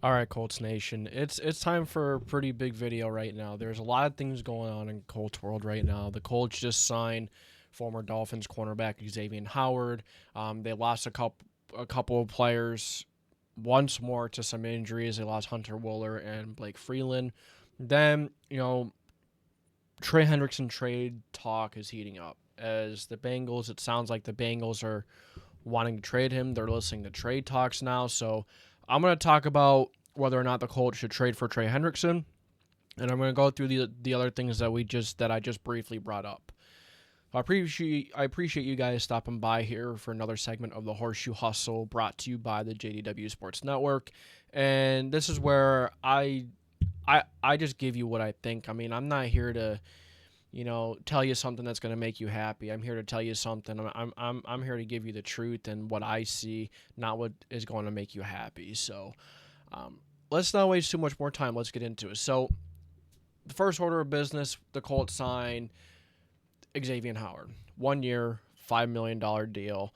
All right, Colts Nation. It's time for a pretty big video right now. There's a lot of things going on in Colts world right now. The Colts just signed former Dolphins cornerback Xavien Howard. They lost a couple of players once more to some injuries. They lost Hunter Wohler and Blake Freeland. Then Trey Hendrickson trade talk is heating up as the Bengals. It sounds like the Bengals are wanting to trade him. They're listening to trade talks now. So I'm going to talk about whether or not the Colts should trade for Trey Hendrickson, and I'm going to go through the other things that I just briefly brought up. I appreciate you guys stopping by here for another segment of the Horseshoe Hustle, brought to you by the JDW Sports Network. And this is where I just give you what I think. I mean, I'm not here to tell you something that's going to make you happy. I'm here to tell you something. I'm here to give you the truth and what I see, not what is going to make you happy. So, let's not waste too much more time. Let's get into it. So, the first order of business, the Colts sign Xavien Howard, 1 year, $5 million deal.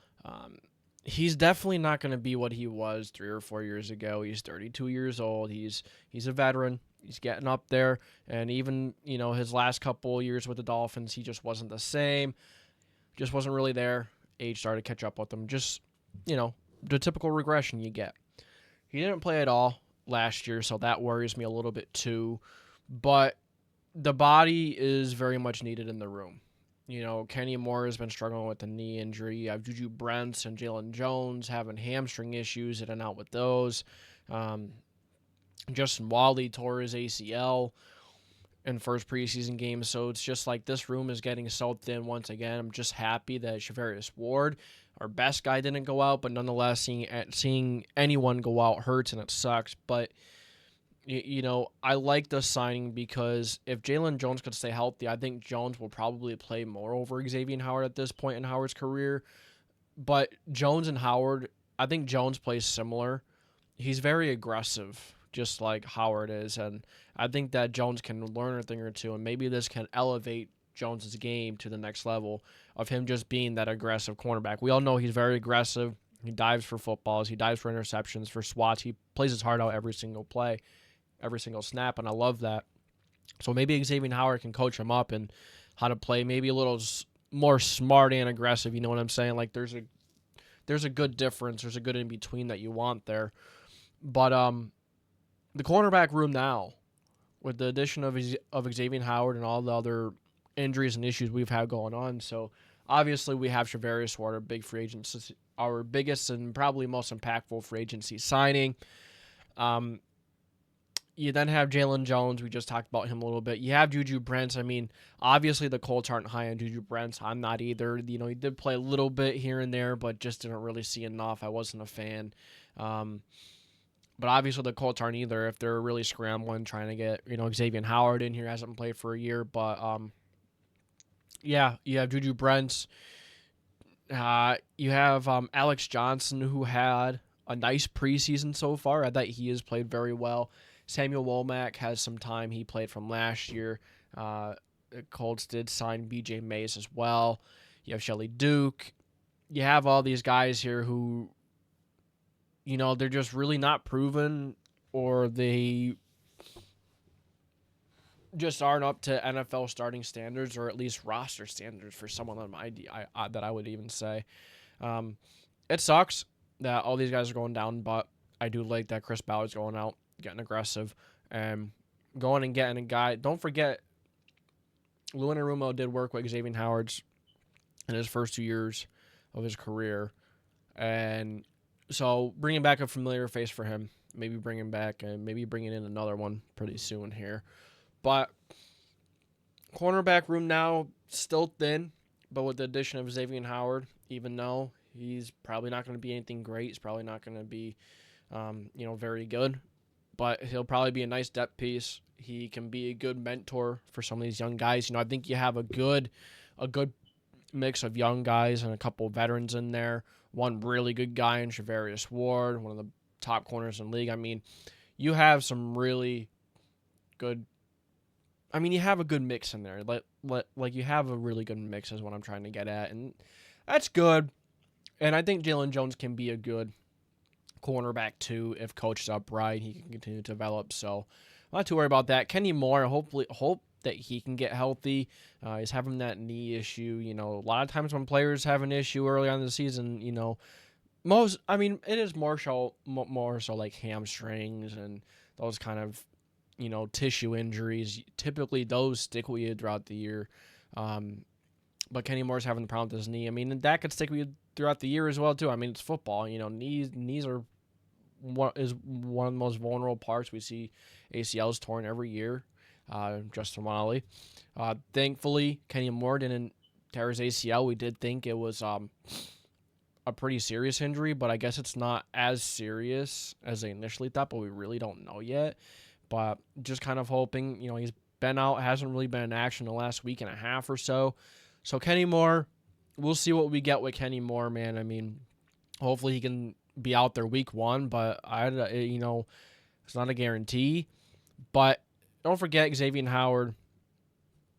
He's definitely not going to be what he was 3 or 4 years ago. He's 32 years old. He's a veteran. He's getting up there, and even his last couple years with the Dolphins, he just wasn't the same. Just wasn't really there. Age started to catch up with him. Just the typical regression you get. He didn't play at all last year, so that worries me a little bit too. But the body is very much needed in the room. Kenny Moore has been struggling with a knee injury. You have Juju Brents and Jalen Jones having hamstring issues in and out with those. Justin Wally tore his ACL in first preseason game, so it's just like this room is getting so thin once again. I'm just happy that Charvarius Ward, our best guy, didn't go out, but nonetheless, seeing anyone go out hurts and it sucks. But I like the signing because if Jalen Jones could stay healthy, I think Jones will probably play more over Xavien Howard at this point in Howard's career. But Jones and Howard, I think Jones plays similar. He's very aggressive, just like Howard is, and I think that Jones can learn a thing or two, and maybe this can elevate Jones's game to the next level of him just being that aggressive cornerback. We all know he's very aggressive. He dives for footballs. He dives for interceptions, for swats. He plays his heart out every single play, every single snap, and I love that. So maybe Xavien Howard can coach him up and how to play maybe a little more smart and aggressive. You know what I'm saying? Like there's a good difference. There's a good in between that you want there. But the cornerback room now, with the addition of Xavien Howard and all the other injuries and issues we've had going on, so obviously we have Charvarius Ward, our big free agent, our biggest and probably most impactful free agency signing. You then have Jalen Jones. We just talked about him a little bit. You have Juju Brents. I mean, obviously the Colts aren't high on Juju Brents. I'm not either. He did play a little bit here and there, but just didn't really see enough. I wasn't a fan. But obviously the Colts aren't either if they're really scrambling, trying to get, Xavien Howard in here. Hasn't played for a year. But, yeah, you have Juju Brents. You have Alex Johnson, who had a nice preseason so far. I thought he has played very well. Samuel Womack has some time. He played from last year. The Colts did sign B.J. Mays as well. You have Shelley Duke. You have all these guys here who, they're just really not proven, or they just aren't up to NFL starting standards, or at least roster standards for someone on my that I would even say. It sucks that all these guys are going down, but I do like that Chris Ballard's going out, getting aggressive, and going and getting a guy. Don't forget, Lou Anarumo did work with Xavien Howard in his first 2 years of his career, and so bringing back a familiar face for him, maybe bringing back and maybe bringing in another one pretty soon here. But cornerback room now still thin, but with the addition of Xavien Howard, even though he's probably not going to be anything great, he's probably not going to be, very good, but he'll probably be a nice depth piece. He can be a good mentor for some of these young guys. I think you have a good mix of young guys and a couple of veterans in there. One really good guy in Charvarius Ward, one of the top corners in the league. I mean, you have some really good. I mean, you have a good mix in there. Like you have a really good mix is what I'm trying to get at, and that's good. And I think Jalen Jones can be a good cornerback too. If coached up right, he can continue to develop. So I'm not too worried about that. Kenny Moore, hope that he can get healthy. He's having that knee issue. A lot of times when players have an issue early on in the season, it is more so like hamstrings and those kind of, tissue injuries. Typically, those stick with you throughout the year. But Kenny Moore's having the problem with his knee. And that could stick with you throughout the year as well, too. It's football. Knees are one of the most vulnerable parts. We see ACLs torn every year. Justin Wally. Thankfully, Kenny Moore didn't tear his ACL. We did think it was a pretty serious injury, but I guess it's not as serious as they initially thought, but we really don't know yet. But just kind of hoping, he's been out, hasn't really been in action the last week and a half or so. So Kenny Moore, we'll see what we get with Kenny Moore, man. Hopefully he can be out there week 1, but it's not a guarantee. But don't forget Xavien Howard,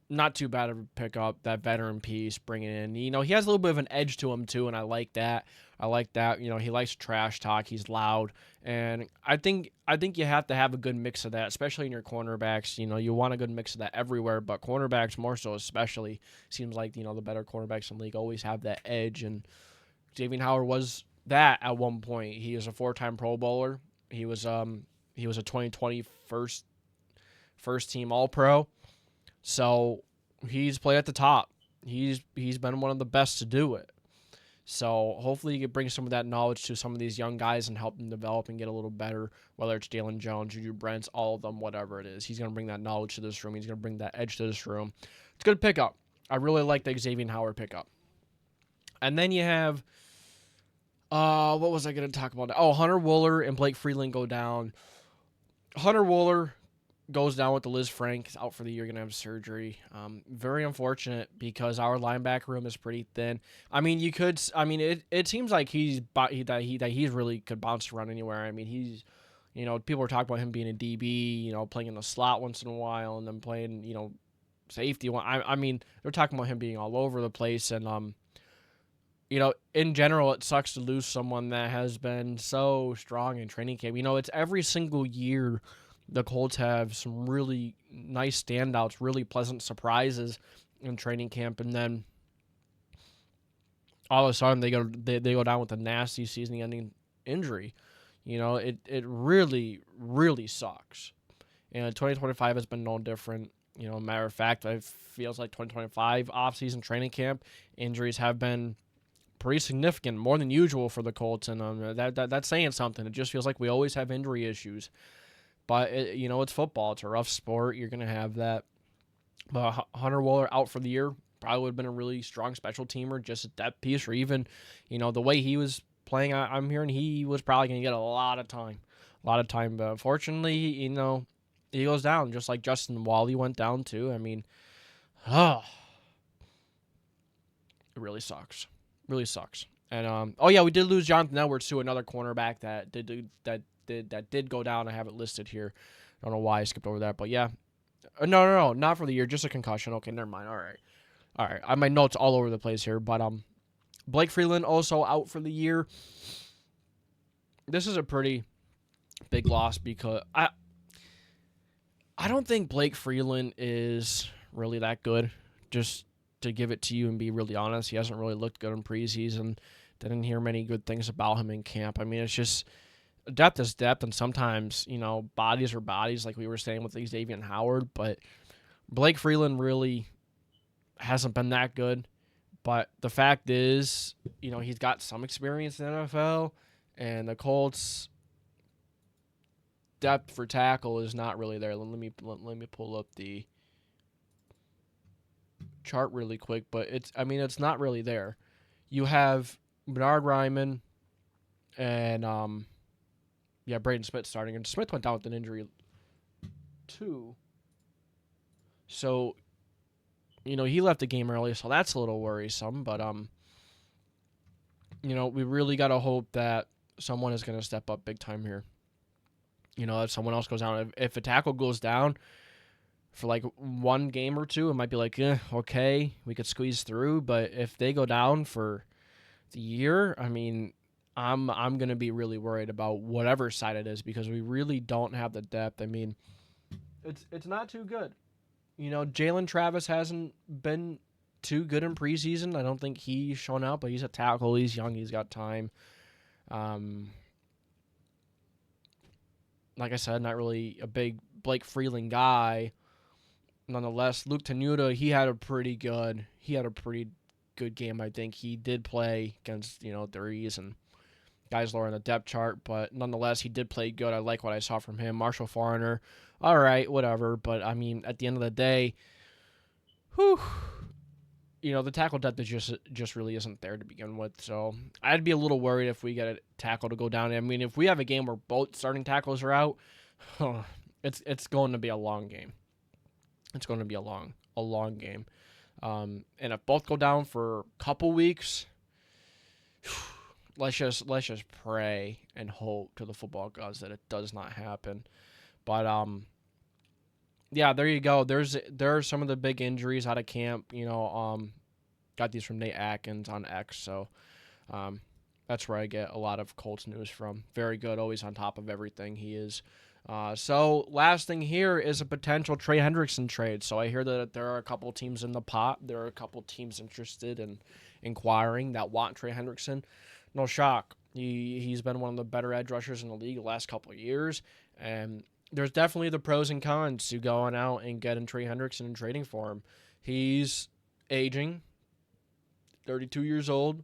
not too bad of a pickup, that veteran piece, bringing in. He has a little bit of an edge to him, too, and I like that. He likes trash talk. He's loud. And I think you have to have a good mix of that, especially in your cornerbacks. You want a good mix of that everywhere, but cornerbacks more so especially. Seems like, the better cornerbacks in the league always have that edge, and Xavien Howard was that at one point. He was a 4-time Pro Bowler. He was a 2020 first team All-Pro. So he's played at the top. He's been one of the best to do it. So hopefully he can bring some of that knowledge to some of these young guys and help them develop and get a little better, whether it's Jalen Jones, Juju Brents, all of them, whatever it is. He's going to bring that knowledge to this room. He's going to bring that edge to this room. It's a good pickup. I really like the Xavien Howard pickup. And then you have, what was I going to talk about? Oh, Hunter Wohler and Blake Freeland go down. Hunter Wohler goes down with the Liz Frank. He's out for the year, going to have surgery. Very unfortunate because our linebacker room is pretty thin. It seems like he's really could bounce around anywhere. He's, people are talking about him being a DB, playing in the slot once in a while and then playing, safety. They're talking about him being all over the place. And, in general, it sucks to lose someone that has been so strong in training camp. It's every single year the Colts have some really nice standouts, really pleasant surprises in training camp, and then all of a sudden they go down with a nasty season-ending injury. It really, really sucks. And 2025 has been no different. Matter of fact, it feels like 2025 off-season training camp injuries have been pretty significant, more than usual for the Colts, and that's saying something. It just feels like we always have injury issues. But, it's football. It's a rough sport. You're going to have that. But Hunter Wohler out for the year probably would have been a really strong special teamer, just a depth piece, or even, the way he was playing, I'm hearing he was probably going to get a lot of time. But unfortunately, he goes down, just like Justin Wally went down too. It really sucks. Really sucks. And, we did lose Jonathan Edwards to another cornerback that did go down. I have it listed here. I don't know why I skipped over that, but yeah. No, not for the year, just a concussion. Okay, never mind. All right. I have my notes all over the place here, but Blake Freeland also out for the year. This is a pretty big loss because I don't think Blake Freeland is really that good. Just to give it to you and be really honest, he hasn't really looked good in preseason. Didn't hear many good things about him in camp. It's just depth is depth, and sometimes, bodies are bodies, like we were saying with Xavien Howard, but Blake Freeland really hasn't been that good. But the fact is, he's got some experience in the NFL, and the Colts' depth for tackle is not really there. Let me pull up the chart really quick, but it's not really there. You have Bernard Ryman and Braden Smith starting, and Smith went down with an injury too. So, he left the game early, so that's a little worrisome. But we really got to hope that someone is going to step up big time here. If someone else goes down, if a tackle goes down for like one game or two, it might be like, okay, we could squeeze through. But if they go down for the year, I'm going to be really worried about whatever side it is because we really don't have the depth. I mean, it's not too good. Jalen Travis hasn't been too good in preseason. I don't think he's shown out, but he's a tackle. He's young. He's got time. Like I said, not really a big Blake Freeland guy. Nonetheless, Luke Tenuta, he had a pretty good game. I think he did play against threes and guys lower on the depth chart, but nonetheless, he did play good. I like what I saw from him. Marshall Foreigner, all right, whatever. But I mean, at the end of the day, the tackle depth is just really isn't there to begin with. So I'd be a little worried if we get a tackle to go down. I mean, if we have a game where both starting tackles are out, it's going to be a long game. It's going to be a long game. And if both go down for a couple weeks, let's just pray and hope to the football gods that it does not happen. But yeah, there you go. There are some of the big injuries out of camp. Got these from Nate Atkins on X, so that's where I get a lot of Colts news from. Very good, always on top of everything he is. So last thing here is a potential Trey Hendrickson trade. So I hear that there are a couple teams in the pot. There are a couple teams interested in inquiring that want Trey Hendrickson. No shock. He's been one of the better edge rushers in the league the last couple of years. And there's definitely the pros and cons to going out and getting Trey Hendrickson and trading for him. He's aging, 32 years old.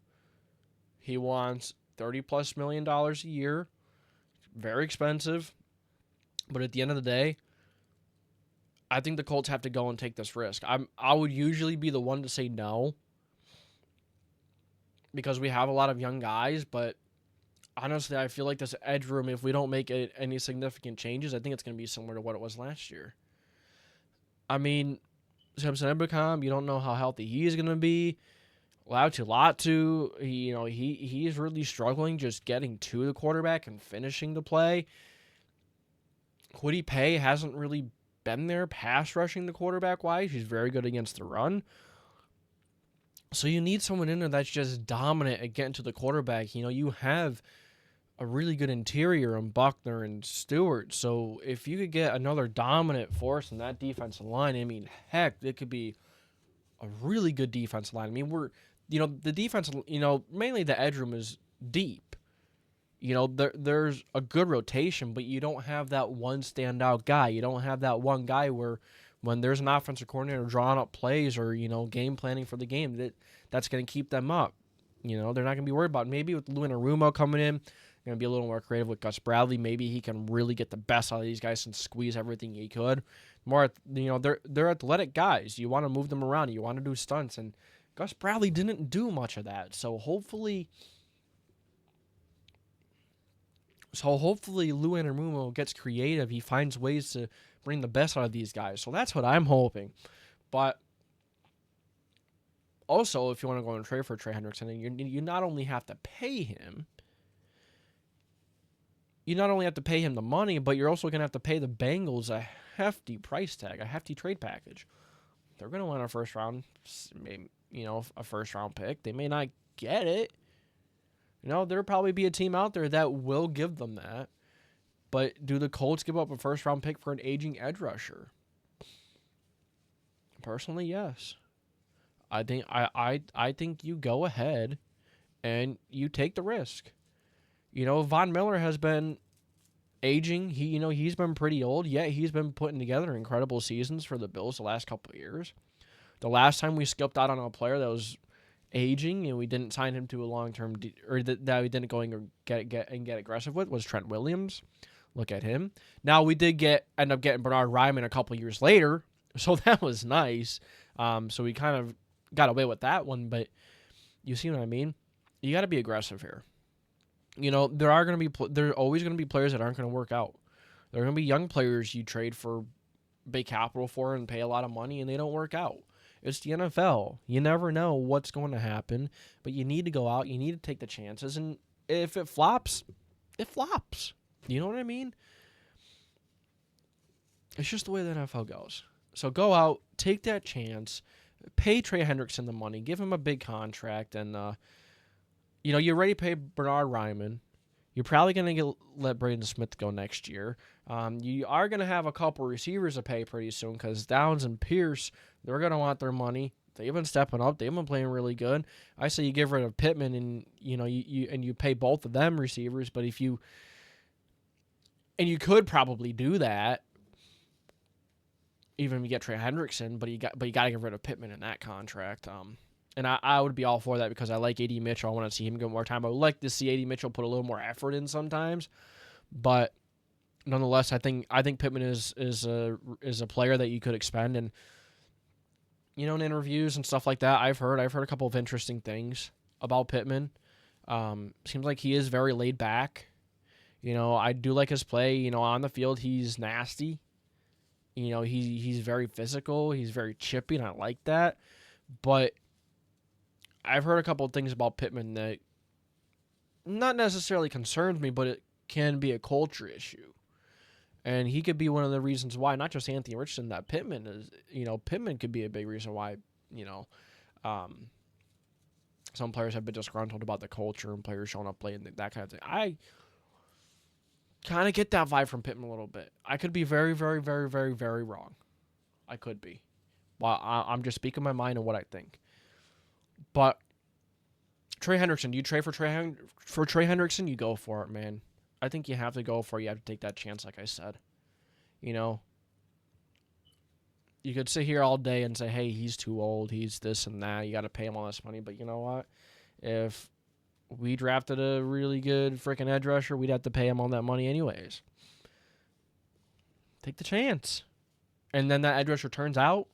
He wants $30+ million a year. Very expensive. But at the end of the day, I think the Colts have to go and take this risk. I would usually be the one to say no because we have a lot of young guys, but honestly, I feel like this edge room, if we don't make any significant changes, I think it's going to be similar to what it was last year. I mean, Samson Ebukam, you don't know how healthy he is going to be. Latu, he's really struggling just getting to the quarterback and finishing the play. Kwity Paye hasn't really been there pass rushing the quarterback wise. He's very good against the run. So you need someone in there that's just dominant at getting to the quarterback. You have a really good interior in Buckner and Stewart. So if you could get another dominant force in that defensive line, I mean, heck, it could be a really good defensive line. I mean, the defense, mainly the edge room is deep. There's a good rotation, but you don't have that one standout guy. You don't have that one guy where when there's an offensive coordinator drawing up plays or, game planning for the game, that's going to keep them up. They're not going to be worried about it. Maybe with Lou Anarumo coming in, going to be a little more creative with Gus Bradley. Maybe he can really get the best out of these guys and squeeze everything he could. They're athletic guys. You want to move them around. You want to do stunts. And Gus Bradley didn't do much of that. So hopefully Lou Anarumo gets creative. He finds ways to bring the best out of these guys. So that's what I'm hoping. But also, if you want to go and trade for Trey Hendrickson, you not only have to pay him, the money, but you're also going to have to pay the Bengals a hefty price tag, a hefty trade package. They're going to want a first round, maybe, a first round pick. They may not get it. There'll probably be a team out there that will give them that. But do the Colts give up a first round pick for an aging edge rusher? Personally, yes. I think you go ahead and you take the risk. Von Miller has been aging. He's been pretty old, yet he's been putting together incredible seasons for the Bills the last couple of years. The last time we skipped out on a player that was aging and we didn't sign him to a long-term that we didn't go and get aggressive with was Trent Williams. Look at him. Now we did end up getting Bernard Ryman a couple years later, so that was nice. So we kind of got away with that one, but you see what I mean? You got to be aggressive here. There are always going to be players that aren't going to work out. There are going to be young players you trade for big capital for and pay a lot of money and they don't work out. It's the NFL. You never know what's going to happen, but you need to go out. You need to take the chances, and if it flops, it flops. You know what I mean? It's just the way the NFL goes. So go out, take that chance, pay Trey Hendrickson the money, give him a big contract, and You already paid Bernard Ryman. You're probably going to let Braden Smith go next year. You are going to have a couple receivers to pay pretty soon because Downs and Pierce, they're going to want their money. They've been stepping up. They've been playing really good. I say you give rid of Pittman and you pay both of them receivers. But you could probably do that, even if you get Trey Hendrickson. But you got to get rid of Pittman in that contract. And I would be all for that because I like A.D. Mitchell. I want to see him get more time. I would like to see A.D. Mitchell put a little more effort in sometimes, but nonetheless, I think Pittman is a player that you could expend. And in interviews and stuff like that, I've heard a couple of interesting things about Pittman. Seems like he is very laid back. I do like his play. On the field, he's nasty. He's very physical. He's very chippy, and I like that. But I've heard a couple of things about Pittman that not necessarily concerns me, but it can be a culture issue. And he could be one of the reasons why, not just Anthony Richardson, that Pittman is, Pittman could be a big reason why, some players have been disgruntled about the culture and players showing up late and that kind of thing. I kind of get that vibe from Pittman a little bit. I could be very, very, very, very, very wrong. I could be. Well, I'm just speaking my mind and what I think. But Trey Hendrickson, do you trade for Trey Hendrickson? You go for it, man. I think you have to go for it. You have to take that chance, like I said. You could sit here all day and say, hey, he's too old. He's this and that. You got to pay him all this money. But you know what? If we drafted a really good freaking edge rusher, we'd have to pay him all that money anyways. Take the chance. And then that edge rusher turns out,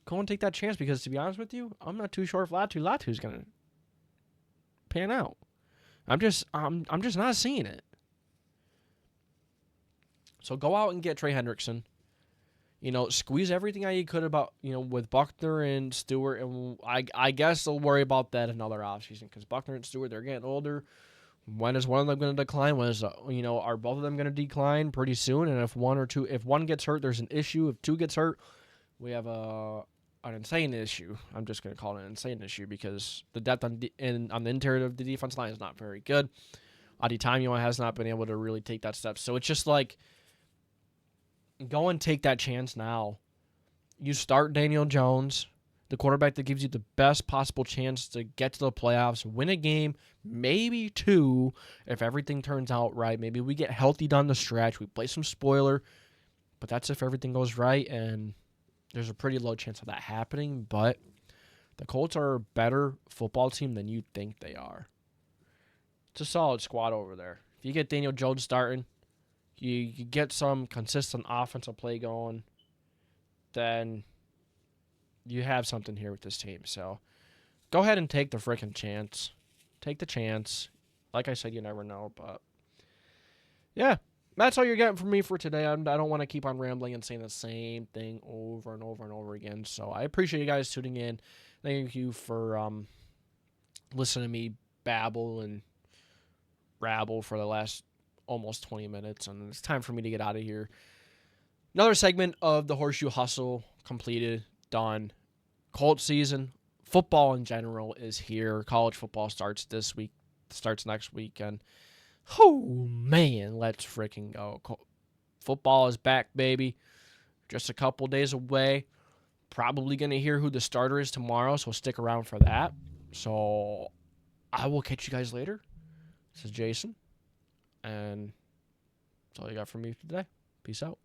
go and take that chance because, to be honest with you, I'm not too sure if Latu's going to pan out. I'm just not seeing it. So go out and get Trey Hendrickson. Squeeze everything out you could about, with Buckner and Stewart. And I guess they'll worry about that another offseason because Buckner and Stewart, they're getting older. When is one of them going to decline? Are both of them going to decline pretty soon? And if one gets hurt, there's an issue. If two gets hurt, we have an insane issue. I'm just going to call it an insane issue because the depth on the interior of the defense line is not very good. Adetomiwa has not been able to really take that step. So it's just like, go and take that chance now. You start Daniel Jones, the quarterback that gives you the best possible chance to get to the playoffs, win a game, maybe two, if everything turns out right. Maybe we get healthy down the stretch. We play some spoiler, but that's if everything goes right, and there's a pretty low chance of that happening. But the Colts are a better football team than you think they are. It's a solid squad over there. If you get Daniel Jones starting, you get some consistent offensive play going, then you have something here with this team. So go ahead and take the freaking chance. Take the chance. Like I said, you never know. But, yeah, that's all you're getting from me for today. I don't want to keep on rambling and saying the same thing over and over and over again. So I appreciate you guys tuning in. Thank you for listening to me babble and rabble for the last almost 20 minutes, and it's time for me to get out of here. Another segment of the Horseshoe Hustle completed, done. Colts season, football in general is here. College football starts this week, starts next weekend. Oh, man, let's freaking go. Football is back, baby. Just a couple days away. Probably going to hear who the starter is tomorrow, so stick around for that. So I will catch you guys later. This is Jason. And that's all you got from me today. Peace out.